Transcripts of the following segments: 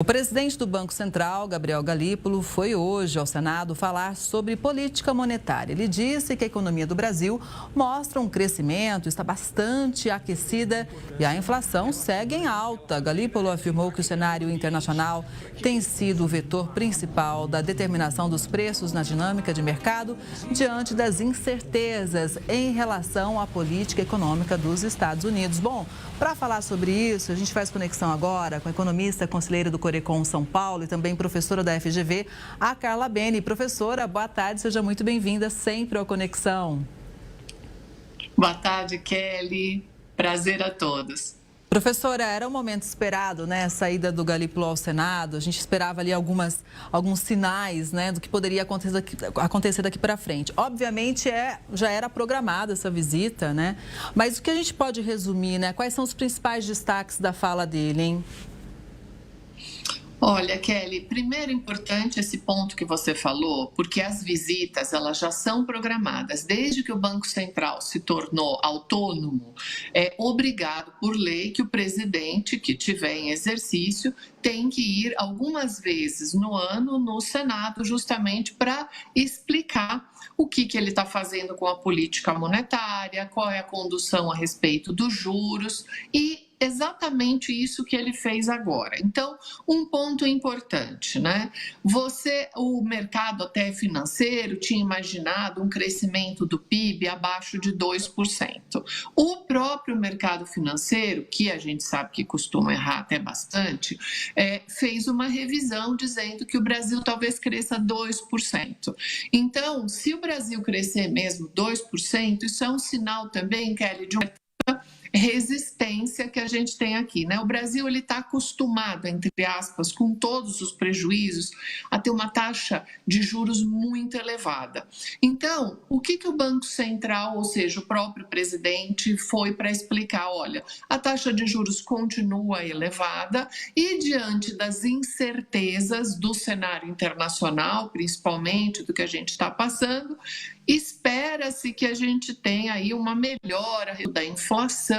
O presidente do Banco Central, Gabriel Galípolo, foi hoje ao Senado falar sobre política monetária. Ele disse que a economia do Brasil mostra um crescimento, está bastante aquecida e a inflação segue em alta. Galípolo afirmou que o cenário internacional tem sido o vetor principal da determinação dos preços na dinâmica de mercado diante das incertezas em relação à política econômica dos Estados Unidos. Bom, para falar sobre isso, a gente faz conexão agora com a economista, conselheira do Corecon São Paulo e também professora da FGV, a Carla Bene. Professora, boa tarde, seja muito bem-vinda sempre ao Conexão. Boa tarde, Kelly. Prazer a todos. Professora, era um momento esperado, né, a saída do Galípolo ao Senado. A gente esperava ali alguns sinais, né, do que poderia acontecer daqui para frente. Obviamente, já era programada essa visita, né? Mas o que a gente pode resumir, né? Quais são os principais destaques da fala dele, hein? Olha, Kelly, primeiro importante esse ponto que você falou, porque as visitas elas já são programadas. Desde que o Banco Central se tornou autônomo, é obrigado por lei que o presidente que tiver em exercício tem que ir algumas vezes no ano no Senado, justamente para explicar o que ele está fazendo com a política monetária, qual é a condução a respeito dos juros e exatamente isso que ele fez agora. Então, um ponto importante, né? O mercado até financeiro tinha imaginado um crescimento do PIB abaixo de 2%. O próprio mercado financeiro, que a gente sabe que costuma errar até bastante, fez uma revisão dizendo que o Brasil talvez cresça 2%. Então, se o Brasil crescer mesmo 2%, isso é um sinal também, Kelly, de uma resistência que a gente tem aqui, né? O Brasil ele está acostumado, entre aspas, com todos os prejuízos, a ter uma taxa de juros muito elevada. Então, o que o Banco Central, ou seja, o próprio presidente, foi para explicar? Olha, a taxa de juros continua elevada e diante das incertezas do cenário internacional, principalmente do que a gente está passando, espera-se que a gente tenha aí uma melhora da inflação,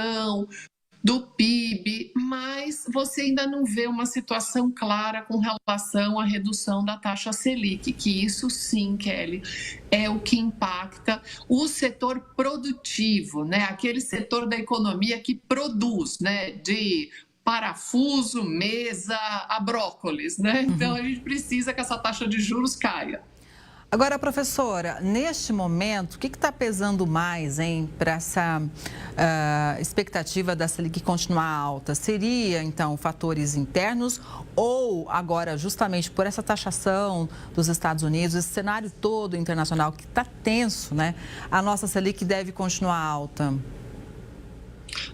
do PIB, mas você ainda não vê uma situação clara com relação à redução da taxa Selic, que isso sim, Kelly, é o que impacta o setor produtivo, né? Aquele setor da economia que produz, né? De parafuso, mesa, a brócolis, né? Então a gente precisa que essa taxa de juros caia. Agora, professora, neste momento, o que está pesando mais, para essa expectativa da Selic continuar alta? Seria, então, fatores internos ou agora, justamente por essa taxação dos Estados Unidos, esse cenário todo internacional que está tenso, né? A nossa Selic deve continuar alta?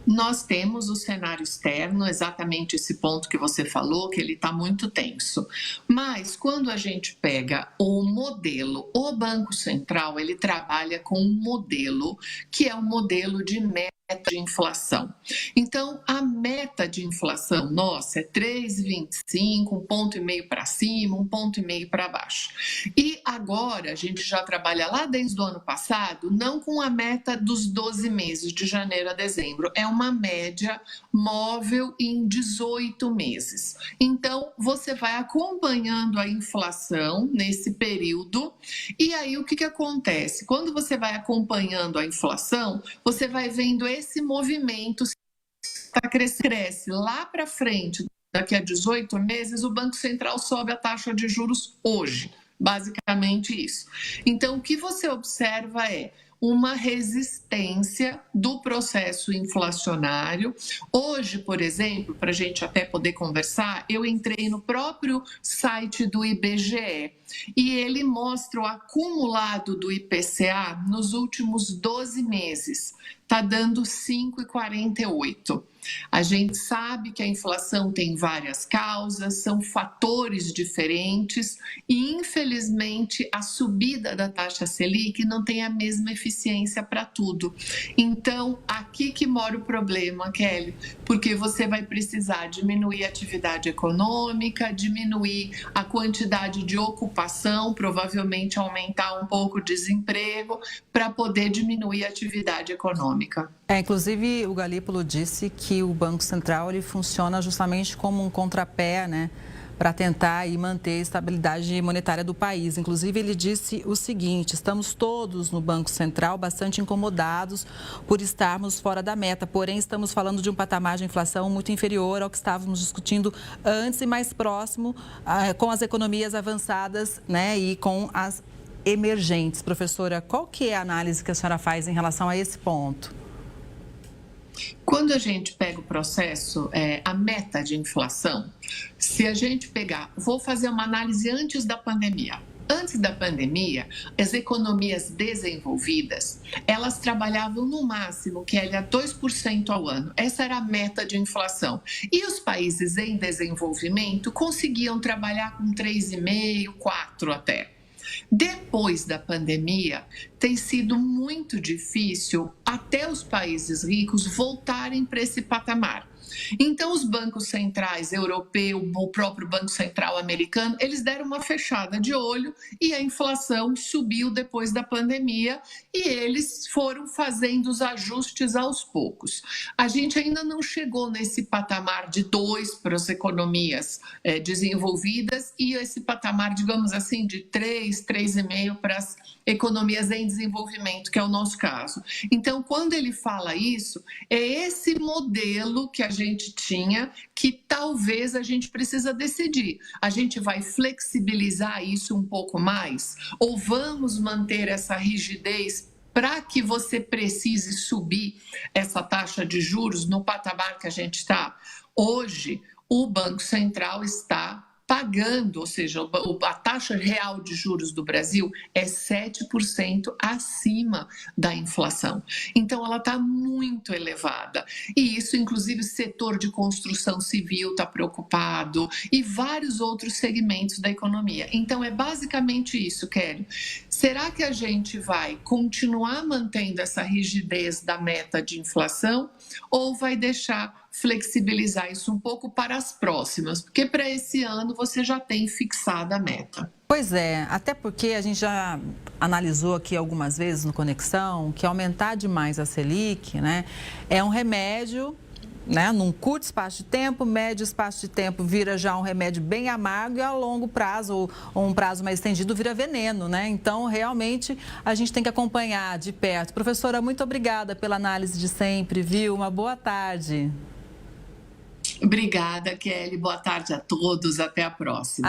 Nós temos o cenário externo, exatamente esse ponto que você falou, que ele está muito tenso. Mas quando a gente pega o modelo, o Banco Central, ele trabalha com um modelo que é um modelo de meta de inflação. Então, a meta de inflação nossa é 3,25, 1,5 ponto para cima, 1,5 ponto para baixo. E agora, a gente já trabalha lá desde o ano passado, não com a meta dos 12 meses, de janeiro a dezembro, é uma média móvel em 18 meses. Então, você vai acompanhando a inflação nesse período, e aí o que acontece? Quando você vai acompanhando a inflação, você vai vendo esse movimento cresce lá para frente, daqui a 18 meses, o Banco Central sobe a taxa de juros hoje, basicamente isso. Então, o que você observa é uma resistência do processo inflacionário. Hoje, por exemplo, para a gente até poder conversar, eu entrei no próprio site do IBGE e ele mostra o acumulado do IPCA nos últimos 12 meses. Está dando 5,48. A gente sabe que a inflação tem várias causas, são fatores diferentes e, infelizmente, a subida da taxa Selic não tem a mesma eficiência para tudo. Então, aqui que mora o problema, Kelly, porque você vai precisar diminuir a atividade econômica, diminuir a quantidade de ocupação, provavelmente aumentar um pouco o desemprego, para poder diminuir a atividade econômica. Inclusive, o Galípolo disse que o Banco Central ele funciona justamente como um contrapé, né, para tentar aí manter a estabilidade monetária do país. Inclusive, ele disse o seguinte: estamos todos no Banco Central bastante incomodados por estarmos fora da meta, porém estamos falando de um patamar de inflação muito inferior ao que estávamos discutindo antes e mais próximo com as economias avançadas, né, e com as emergentes. Professora, qual que é a análise que a senhora faz em relação a esse ponto? Quando a gente pega o processo, a meta de inflação, se a gente pegar, vou fazer uma análise antes da pandemia. Antes da pandemia, as economias desenvolvidas, elas trabalhavam no máximo, que era 2% ao ano. Essa era a meta de inflação. E os países em desenvolvimento conseguiam trabalhar com 3,5%, 4% até. Depois da pandemia, tem sido muito difícil até os países ricos voltarem para esse patamar. Então, os bancos centrais europeu, o próprio Banco Central americano, eles deram uma fechada de olho e a inflação subiu depois da pandemia e eles foram fazendo os ajustes aos poucos. A gente ainda não chegou nesse patamar de 2 para as economias desenvolvidas e esse patamar, digamos assim, de 3, 3,5 para as economias em desenvolvimento, que é o nosso caso. Então, quando ele fala isso, é esse modelo que a gente tinha que talvez a gente precisa decidir. A gente vai flexibilizar isso um pouco mais? Ou vamos manter essa rigidez para que você precise subir essa taxa de juros no patamar que a gente está? Hoje, o Banco Central está pagando, ou seja, a taxa real de juros do Brasil é 7% acima da inflação. Então, ela está muito elevada. E isso, inclusive, o setor de construção civil está preocupado e vários outros segmentos da economia. Então, é basicamente isso, Kelly. Será que a gente vai continuar mantendo essa rigidez da meta de inflação ou vai deixar flexibilizar isso um pouco para as próximas? Porque para esse ano você já tem fixada a meta. Pois é, até porque a gente já analisou aqui algumas vezes no Conexão que aumentar demais a Selic, né, é um remédio, né, num curto espaço de tempo, médio espaço de tempo vira já um remédio bem amargo e a longo prazo, ou um prazo mais estendido, vira veneno, né? Então, realmente, a gente tem que acompanhar de perto. Professora, muito obrigada pela análise de sempre, viu? Uma boa tarde. Obrigada, Kelly. Boa tarde a todos. Até a próxima.